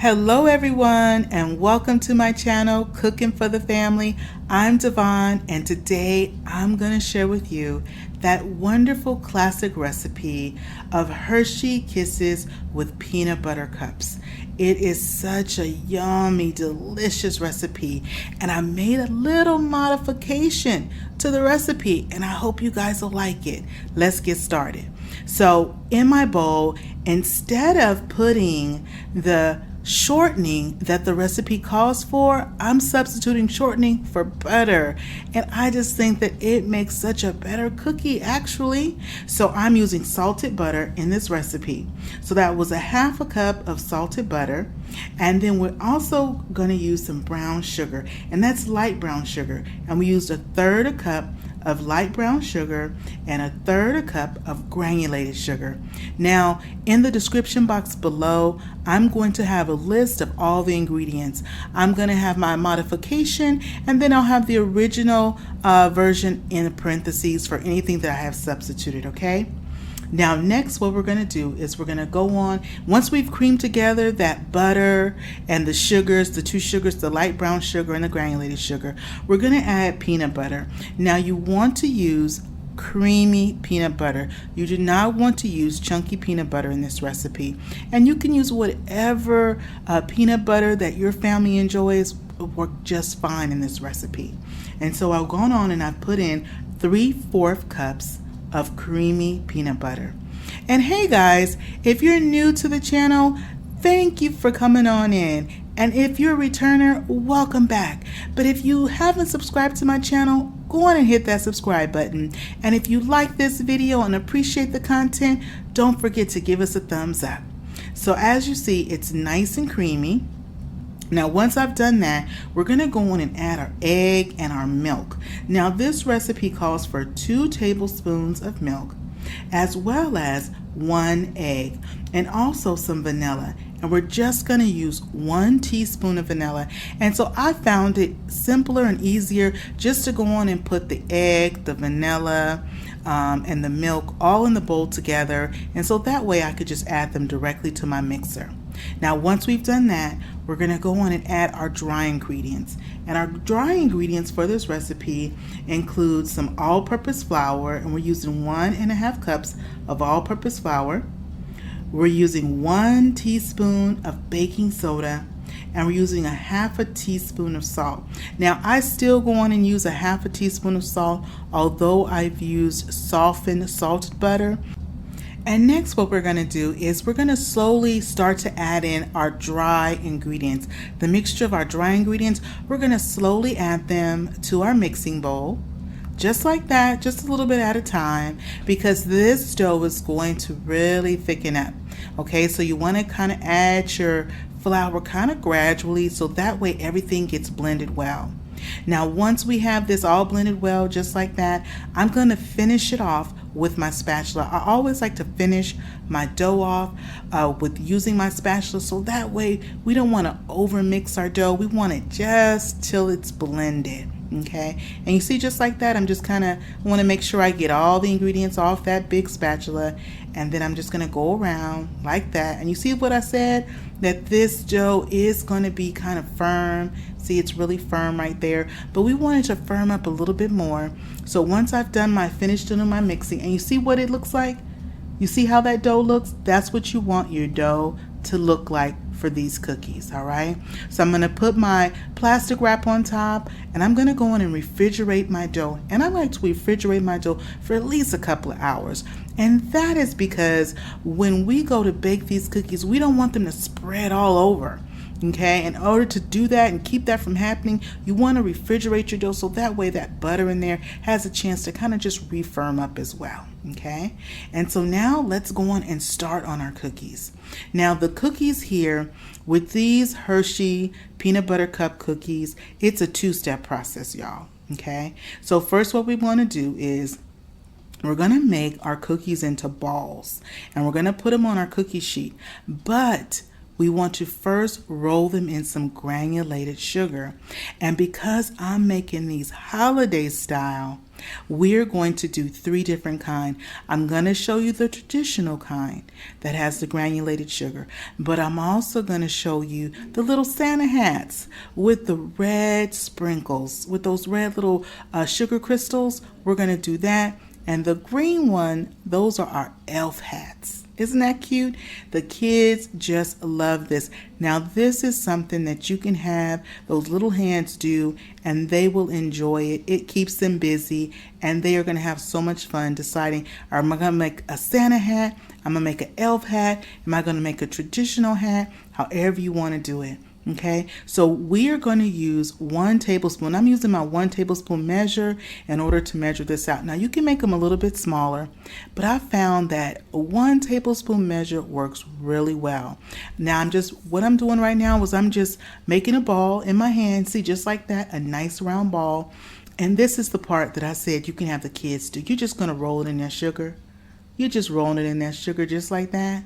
Hello everyone and welcome to my channel Cooking for the Family. I'm Devon and today I'm going to share with you that wonderful classic recipe of Hershey Kisses with peanut butter cups. It is such a yummy, delicious recipe and I made a little modification to the recipe and I hope you guys will like it. Let's get started. So in my bowl, instead of putting the shortening that the recipe calls for, I'm substituting shortening for butter, and I just think that it makes such a better cookie actually. So I'm using salted butter in this recipe. So that was a half a cup of salted butter, and then we're also going to use some brown sugar, and that's light brown sugar, and we used a third a cup of light brown sugar and a third a cup of granulated sugar. Now in the description box below, I'm going to have a list of all the ingredients. I'm going to have my modification and then I'll have the original version in parentheses for anything that I have substituted, okay? Now next what we're going to do is we're going to go on, once we've creamed together that butter and the sugars, the two sugars, the light brown sugar and the granulated sugar, we're going to add peanut butter. Now you want to use creamy peanut butter. You do not want to use chunky peanut butter in this recipe. And you can use whatever peanut butter that your family enjoys, work just fine in this recipe. And so I've gone on and I've put in 3/4 cups of creamy peanut butter. And hey guys, if you're new to the channel, thank you for coming on in. And if you're a returner, welcome back. But if you haven't subscribed to my channel, go on and hit that subscribe button. And if you like this video and appreciate the content, don't forget to give us a thumbs up. So as you see, it's nice and creamy. Now once I've done that, we're going to go on and add our egg and our milk. Now this recipe calls for 2 tablespoons of milk as well as 1 egg and also some vanilla. And we're just going to use 1 teaspoon of vanilla. And so I found it simpler and easier just to go on and put the egg, the vanilla, and the milk all in the bowl together. And so that way I could just add them directly to my mixer. Now once we've done that, we're going to go on and add our dry ingredients. And our dry ingredients for this recipe include some all-purpose flour, and we're using 1.5 cups of all-purpose flour. We're using 1 teaspoon of baking soda, and we're using 1/2 teaspoon of salt. Now I still go on and use 1/2 teaspoon of salt, although I've used softened salted butter. And next what we're going to do is we're going to slowly start to add in our dry ingredients. The mixture of our dry ingredients, we're going to slowly add them to our mixing bowl. Just like that, just a little bit at a time, because this dough is going to really thicken up. Okay, so you want to kind of add your flour kind of gradually so that way everything gets blended well. Now once we have this all blended well just like that, I'm going to finish it off with my spatula. I always like to finish my dough off with using my spatula, so that way we don't want to over mix our dough. We want it just till it's blended. Okay, and you see just like that, I'm just kind of want to make sure I get all the ingredients off that big spatula, and then I'm just going to go around like that. And you see what I said, that this dough is going to be kind of firm. See, it's really firm right there, but we want it to firm up a little bit more. So once I've done my finished doing my mixing, and you see what it looks like, you see how that dough looks, that's what you want your dough to look like for these cookies. All right, so I'm going to put my plastic wrap on top, and I'm going to go in and refrigerate my dough. And I like to refrigerate my dough for at least a couple of hours, and that is because when we go to bake these cookies, we don't want them to spread all over. Okay, in order to do that and keep that from happening, you want to refrigerate your dough so that way that butter in there has a chance to kind of just refirm up as well. Okay, and so now let's go on and start on our cookies. Now the cookies here with these Hershey peanut butter cup cookies, it's a 2-step process, y'all. Okay, so first what we want to do is we're going to make our cookies into balls, and we're going to put them on our cookie sheet. But we want to first roll them in some granulated sugar. And because I'm making these holiday style, we're going to do 3 different kinds. I'm going to show you the traditional kind that has the granulated sugar, but I'm also going to show you the little Santa hats with the red sprinkles, with those red little sugar crystals. We're going to do that. And the green one, those are our elf hats. Isn't that cute? The kids just love this. Now, this is something that you can have those little hands do, and they will enjoy it. It keeps them busy, and they are going to have so much fun deciding, am I going to make a Santa hat? Am I going to make an elf hat? Am I going to make a traditional hat? However you want to do it. Okay, so we are going to use 1 tablespoon. I'm using my 1 tablespoon measure in order to measure this out. Now you can make them a little bit smaller, but I found that a 1 tablespoon measure works really well. Now what I'm doing right now is I'm just making a ball in my hand. See, just like that, a nice round ball. And this is the part that I said you can have the kids do. You're just going to roll it in that sugar. You're just rolling it in that sugar just like that.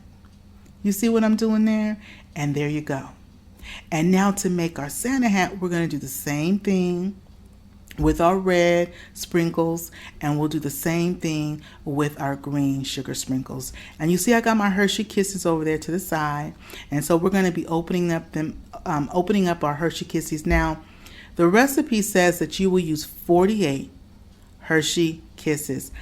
You see what I'm doing there? And there you go. And now to make our Santa hat, we're going to do the same thing with our red sprinkles, and we'll do the same thing with our green sugar sprinkles. And you see I got my Hershey Kisses over there to the side, and so we're going to be opening up our Hershey Kisses. Now, the recipe says that you will use 48 Hershey Kisses.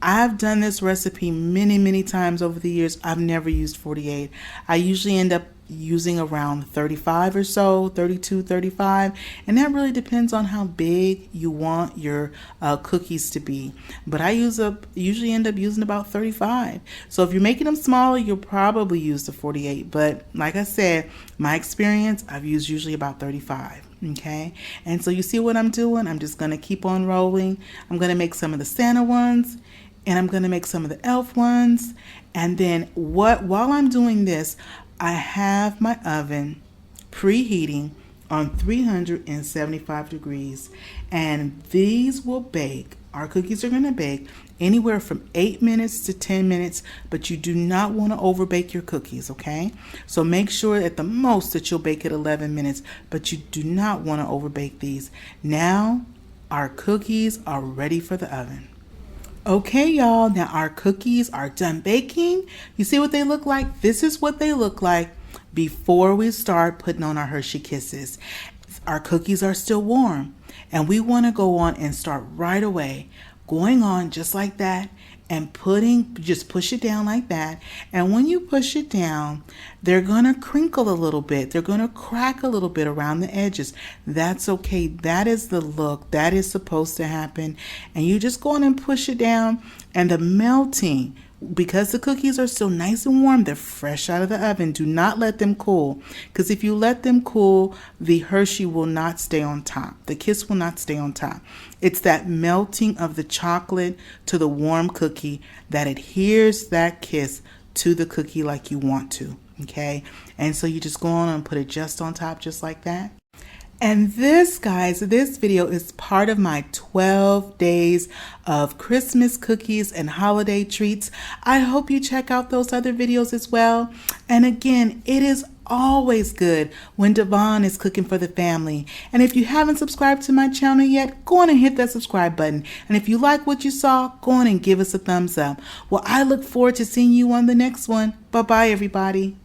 I've done this recipe many times over the years. I've never used 48. I usually end up using around 35 or so, 32, 35, and that really depends on how big you want your cookies to be. But I usually end up using about 35. So if you're making them smaller, you'll probably use the 48. But like I said, my experience, I've used usually about 35. Okay, and so you see what I'm doing? I'm just going to keep on rolling. I'm going to make some of the Santa ones, and I'm going to make some of the elf ones. And then while I'm doing this, I have my oven preheating on 375 degrees, and these will bake. Our cookies are going to bake anywhere from 8 minutes to 10 minutes, but you do not want to overbake your cookies, okay? So make sure at the most that you'll bake it 11 minutes, but you do not want to overbake these. Now, our cookies are ready for the oven. Okay, y'all, now our cookies are done baking. You see what they look like? This is what they look like before we start putting on our Hershey Kisses. Our cookies are still warm, and we want to go on and start right away, going on just like that, and just push it down like that. And when you push it down, they're going to crinkle a little bit. They're going to crack a little bit around the edges. That's okay. That is the look. That is supposed to happen. And you just go on and push it down, and the melting, because the cookies are still nice and warm, they're fresh out of the oven. Do not let them cool, because if you let them cool, the Hershey will not stay on top. The Kiss will not stay on top. It's that melting of the chocolate to the warm cookie that adheres that Kiss to the cookie like you want to, okay? And so you just go on and put it just on top just like that. And this, guys, this video is part of my 12 days of Christmas cookies and holiday treats. I hope you check out those other videos as well. And again, it is always good when Devon is cooking for the family. And if you haven't subscribed to my channel yet, go on and hit that subscribe button. And if you like what you saw, go on and give us a thumbs up. Well, I look forward to seeing you on the next one. Bye-bye, everybody.